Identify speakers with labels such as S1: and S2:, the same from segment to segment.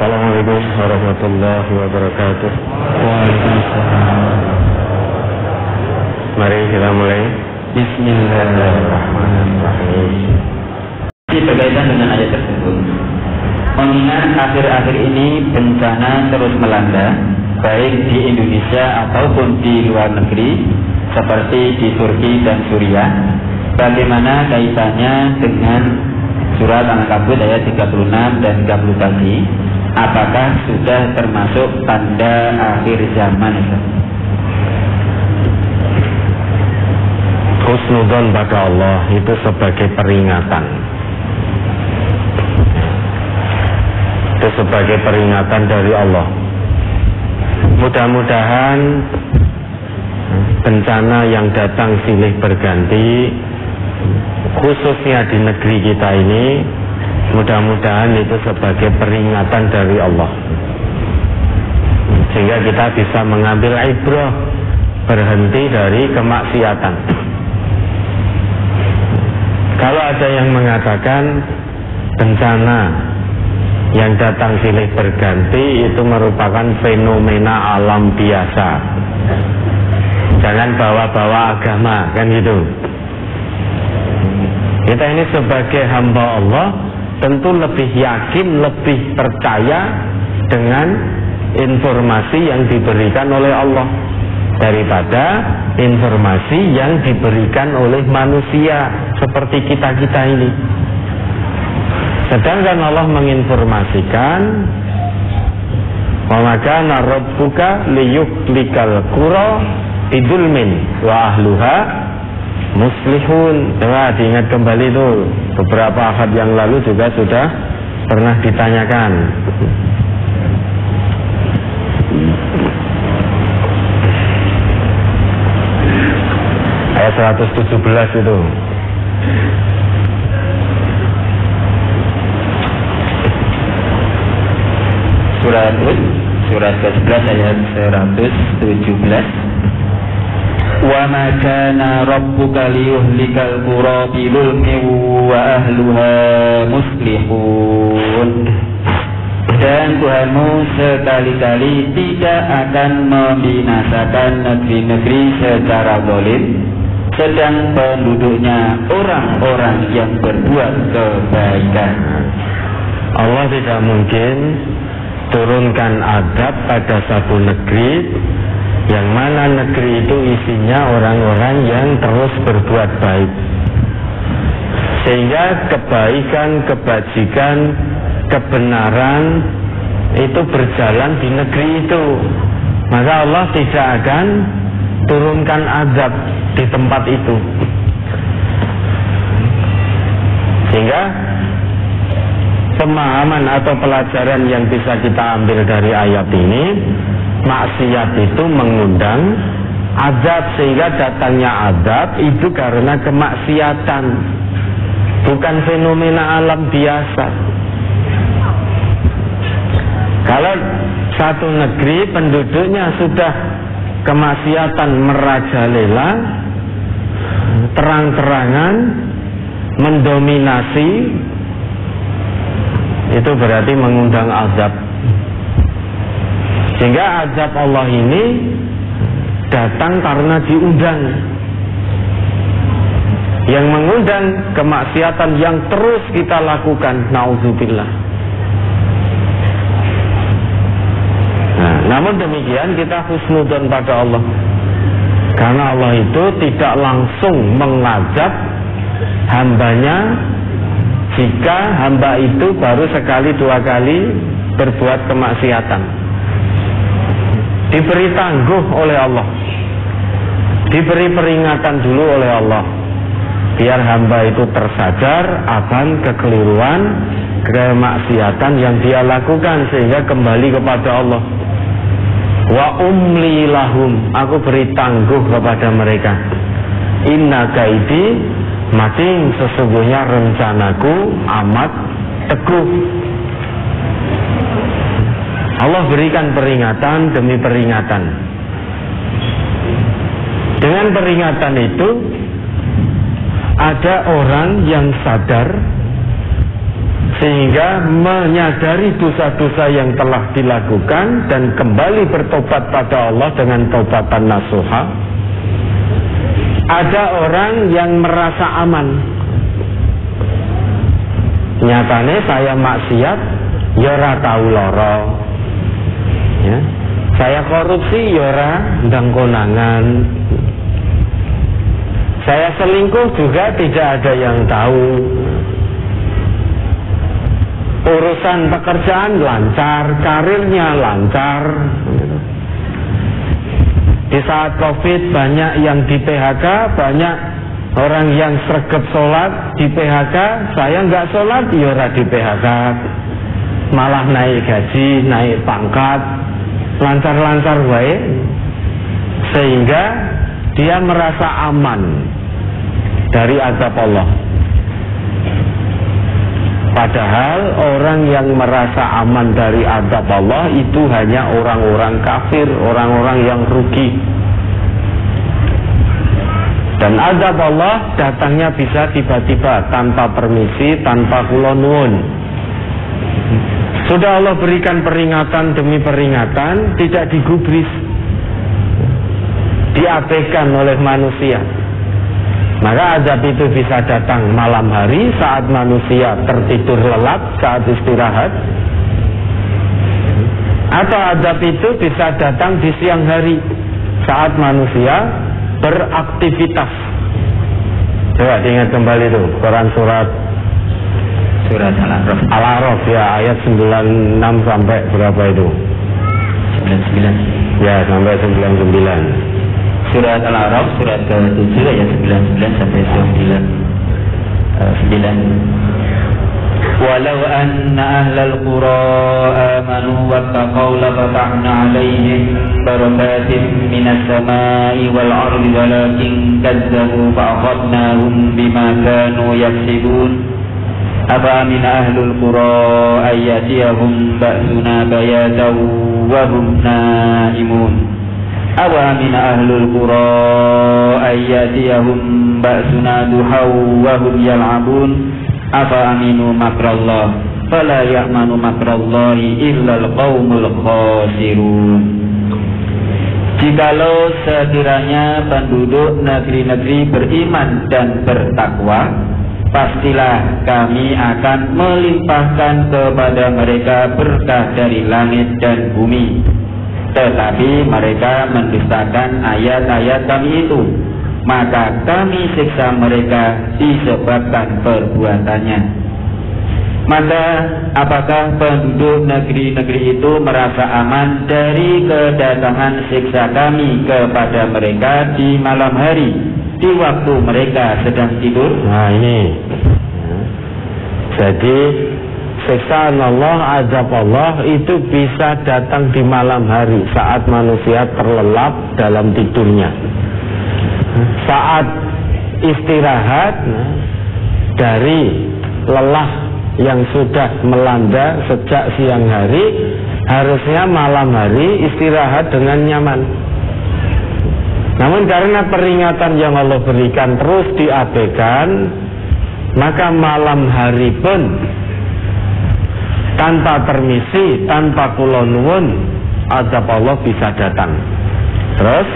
S1: Assalamualaikum warahmatullahi wabarakatuh.
S2: Waalaikumsalam.
S1: Mari kita mulai.
S2: Bismillahirrahmanirrahim.
S3: Berkaitan dengan ayat tersebut, mengingat akhir-akhir ini bencana terus melanda, baik di Indonesia ataupun di luar negeri, seperti di Turki dan Suriah. Bagaimana kaitannya dengan surat Al-Ankabut ayat 36 dan 30 tadi? Apakah sudah termasuk tanda akhir zaman?
S1: Husnudzon pada Allah itu sebagai peringatan. Itu sebagai peringatan dari Allah. Mudah-mudahan bencana yang datang silih berganti, khususnya di negeri kita ini, mudah-mudahan itu sebagai peringatan dari Allah, sehingga kita bisa mengambil ibrah, berhenti dari kemaksiatan. Kalau ada yang mengatakan bencana yang datang silih berganti itu merupakan fenomena alam biasa, jangan bawa-bawa agama, kan gitu. Kita ini sebagai hamba Allah tentu lebih yakin, lebih percaya dengan informasi yang diberikan oleh Allah daripada informasi yang diberikan oleh manusia seperti kita-kita ini. Sedangkan Allah menginformasikan, wa ma kana rabbuka liyuhlikal qura bidzulmin wa ahluha muslihun. Coba diingat kembali itu, beberapa ahad yang lalu juga sudah pernah ditanyakan. Ayat 117 itu.
S3: Surat Hud, surat ke-11 ayat 117. Wa ma kana rabbuka liyuhlikal qura bidzulmin wa ahluha muslihun. Dan Tuhanmu sekali-kali tidak akan membinasakan negeri-negeri secara zalim, sedang penduduknya orang-orang yang berbuat kebaikan.
S1: Allah tidak mungkin turunkan azab pada satu negeri yang mana negeri itu isinya orang-orang yang terus berbuat baik, sehingga kebaikan, kebajikan, kebenaran itu berjalan di negeri itu. Maka Allah tidak akan turunkan azab di tempat itu. Sehingga pemahaman atau pelajaran yang bisa kita ambil dari ayat ini, maksiat itu mengundang azab, sehingga datangnya azab itu karena kemaksiatan, bukan fenomena alam biasa. Kalau satu negeri penduduknya sudah kemaksiatan merajalela, terang-terangan mendominasi, itu berarti mengundang azab. Sehingga azab Allah ini datang karena diundang. Yang mengundang kemaksiatan yang terus kita lakukan, naudzubillah. Nah, namun demikian kita husnudzon pada Allah, karena Allah itu tidak langsung mengazab hambanya jika hamba itu baru sekali dua kali berbuat kemaksiatan. Diberi tangguh oleh Allah, diberi peringatan dulu oleh Allah, biar hamba itu tersadar akan kekeliruan, kemaksiatan yang dia lakukan, sehingga kembali kepada Allah. Wa umli lahum, aku beri tangguh kepada mereka. Inna kaidi, mating sesungguhnya rencanaku amat teguh. Allah berikan peringatan demi peringatan. Dengan peringatan itu ada orang yang sadar sehingga menyadari dosa-dosa yang telah dilakukan dan kembali bertobat pada Allah dengan taubatan nasuha. Ada orang yang merasa aman, nyatane saya maksiat ya ora tau lara, ya. Saya korupsi ya ora ndang konangan, saya selingkuh juga tidak ada yang tahu, urusan pekerjaan lancar, karirnya lancar. Di saat Covid banyak yang di PHK, banyak orang yang sregep sholat di PHK. Saya nggak sholat ya ora di PHK, malah naik gaji, naik pangkat, lancar-lancar baik, sehingga dia merasa aman dari azab Allah. Padahal orang yang merasa aman dari azab Allah itu hanya orang-orang kafir, orang-orang yang rugi. Dan azab Allah datangnya bisa tiba-tiba, tanpa permisi, tanpa kula nuwun. Sudah Allah berikan peringatan demi peringatan, tidak digubris, diabaikan oleh manusia. Maka azab itu bisa datang malam hari saat manusia tertidur lelap, saat istirahat. Atau azab itu bisa datang di siang hari saat manusia beraktivitas. Coba diingat kembali itu Quran surat Al-A'raf ya, ayat 96 sampai berapa itu? 99. Ya, sampai 99.
S3: Surat Al-A'raf surat ke-7 ayat 99 sampai 9. Walau anna ahlal qura amanu wattaqaw lafatahna 'alaihim barakatin minas samai wal ardi walakin kazzabu fa'akhadnahum bima kanu yaksibun. Afa amina ahlul qura ayyatiyahum ba'suna bayatan wa hum naimun. Awa min ahlul qura ayyatiyahum ba'suna duhaw wa hum yal'abun. Afa aminu makrallah fala ya'manu makrallahi illa al-qaumul khasirun. Jikalau sekiranya penduduk negeri-negeri beriman dan bertakwa, pastilah kami akan melimpahkan kepada mereka berkah dari langit dan bumi. Tetapi mereka mendustakan ayat-ayat kami itu, maka kami siksa mereka disebabkan perbuatannya. Maka apakah penduduk negeri-negeri itu merasa aman dari kedatangan siksa kami kepada mereka di malam hari, di waktu mereka sedang tidur?
S1: Nah ini, jadi siksaan Allah, azab Allah itu bisa datang di malam hari saat manusia terlelap dalam tidurnya. Saat istirahat dari lelah yang sudah melanda sejak siang hari, harusnya malam hari istirahat dengan nyaman. Namun karena peringatan yang Allah berikan terus diabaikan, maka malam hari pun tanpa permisi, tanpa kula nuwun, azab Allah bisa datang. Terus,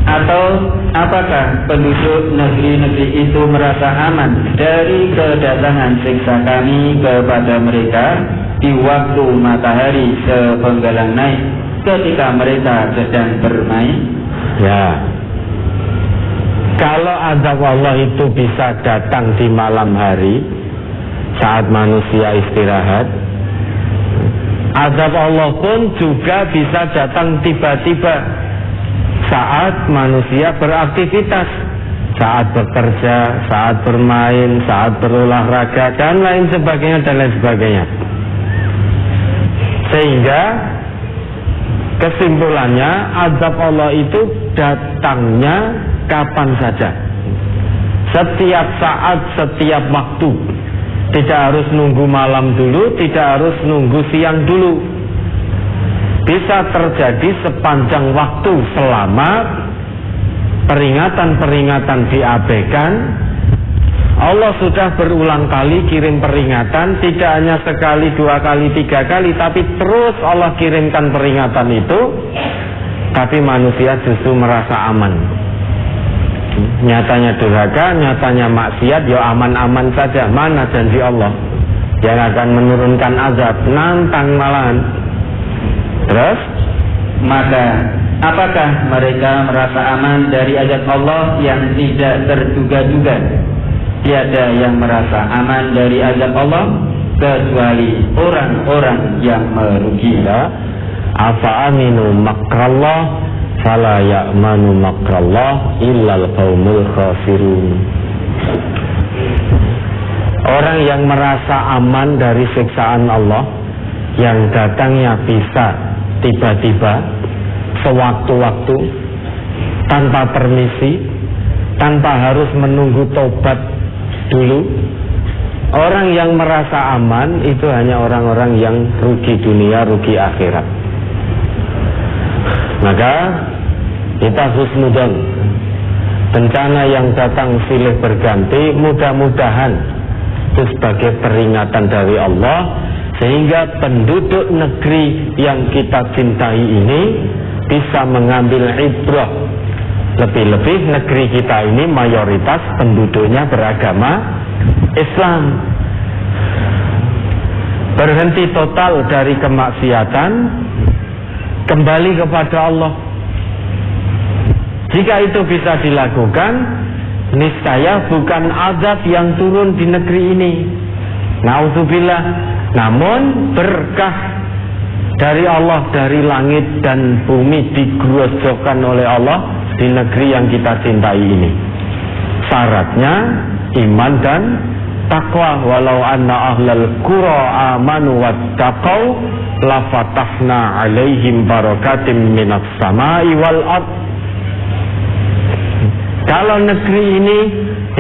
S1: atau apakah penduduk negeri-negeri itu merasa aman dari kedatangan siksa kami kepada mereka di waktu matahari sepenggalan naik ketika mereka sedang bermain? Ya, kalau azab Allah itu bisa datang di malam hari saat manusia istirahat, azab Allah pun juga bisa datang tiba-tiba saat manusia beraktivitas, saat bekerja, saat bermain, saat berolahraga, dan lain sebagainya, dan lain sebagainya. Sehingga kesimpulannya, azab Allah itu datangnya kapan saja, setiap saat, setiap waktu. Tidak harus nunggu malam dulu, tidak harus nunggu siang dulu. Bisa terjadi sepanjang waktu selama peringatan-peringatan diabaikan, Allah sudah berulang kali kirim peringatan, tidak hanya sekali, 2 kali, 3 kali, tapi terus Allah kirimkan peringatan itu, tapi manusia justru merasa aman. Nyatanya durhaka, nyatanya maksiat, ya aman-aman saja. Mana janji Allah yang akan menurunkan azab? Nantang malahan. Terus,
S3: maka apakah mereka merasa aman dari azab Allah yang tidak terduga-duga? Tiada yang merasa aman dari azab Allah kecuali orang-orang yang merugi.
S1: Afa aminu makrallah fala ya'manu makrallah illal qaumul khasirun. Orang yang merasa aman dari siksaan Allah yang datangnya bisa tiba-tiba, sewaktu-waktu, tanpa permisi, tanpa harus menunggu tobat dulu. Orang yang merasa aman itu hanya orang-orang yang rugi dunia, rugi akhirat. Maka kita husnudzon, bencana yang datang silih berganti, mudah-mudahan itu sebagai peringatan dari Allah, sehingga penduduk negeri yang kita cintai ini bisa mengambil ibrah. Lebih-lebih negeri kita ini mayoritas penduduknya beragama Islam. Berhenti total dari kemaksiatan, kembali kepada Allah. Jika itu bisa dilakukan, niscaya bukan azab yang turun di negeri ini, naudzubillah, namun berkah dari Allah, dari langit dan bumi digerojokkan oleh Allah di negeri yang kita cintai ini. Syaratnya iman dan takwa. Walau anna ahlal qura amanu wattaqau lafatahna alaihim barakatim minas samai wal ard. Kalau negeri ini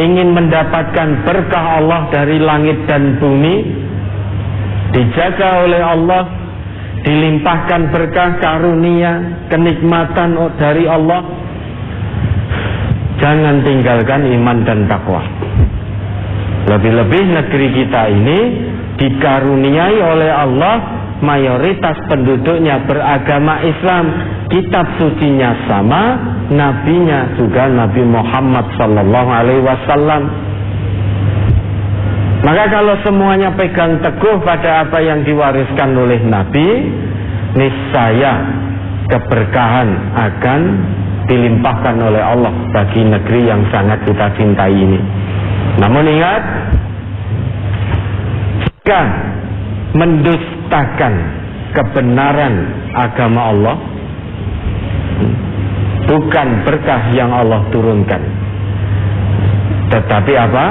S1: ingin mendapatkan berkah Allah dari langit dan bumi, dijaga oleh Allah, dilimpahkan berkah karunia, kenikmatan dari Allah, jangan tinggalkan iman dan takwa. Lebih-lebih negeri kita ini dikaruniai oleh Allah, mayoritas penduduknya beragama Islam, kitab sucinya sama, nabinya juga Nabi Muhammad sallallahu alaihi wasallam. Maka kalau semuanya pegang teguh pada apa yang diwariskan oleh Nabi, niscaya keberkahan akan dilimpahkan oleh Allah bagi negeri yang sangat kita cintai ini. Namun ingat, jika mendustakan kebenaran agama Allah, bukan berkah yang Allah turunkan, tetapi apa?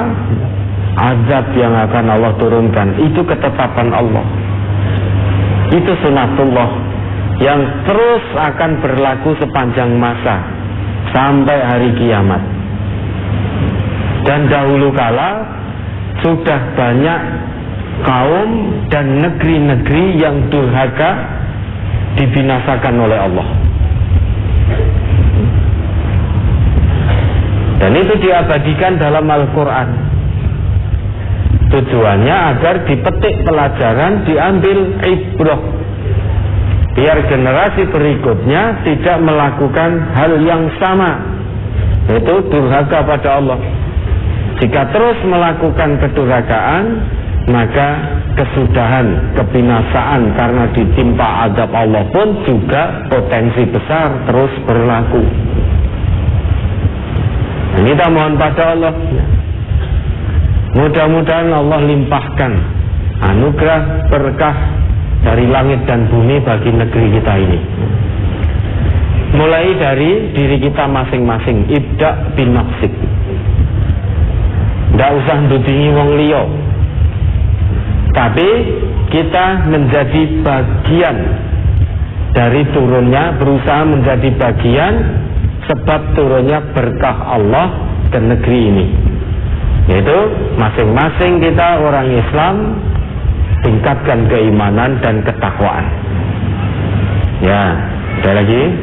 S1: Azab yang akan Allah turunkan. Itu ketetapan Allah, itu sunatullah yang terus akan berlaku sepanjang masa sampai hari kiamat. Dan dahulu kala sudah banyak kaum dan negeri-negeri yang durhaka dibinasakan oleh Allah. Dan itu diabadikan dalam Al-Quran. Tujuannya agar dipetik pelajaran, diambil ibrah, biar generasi berikutnya tidak melakukan hal yang sama, yaitu durhaka pada Allah. Jika terus melakukan kedurhakaan, maka kesudahan, kebinasaan karena ditimpa azab Allah pun juga potensi besar terus berlaku. Dan kita mohon pada Allah, mudah-mudahan Allah limpahkan anugerah berkah dari langit dan bumi bagi negeri kita ini. Mulai dari diri kita masing-masing, ibda bin nafsik. Tidak usah ndudingi wong liya, tapi kita menjadi bagian dari turunnya, berusaha menjadi bagian sebab turunnya berkah Allah ke negeri ini. Yaitu masing-masing kita orang Islam tingkatkan keimanan dan ketakwaan. Ya, ada lagi.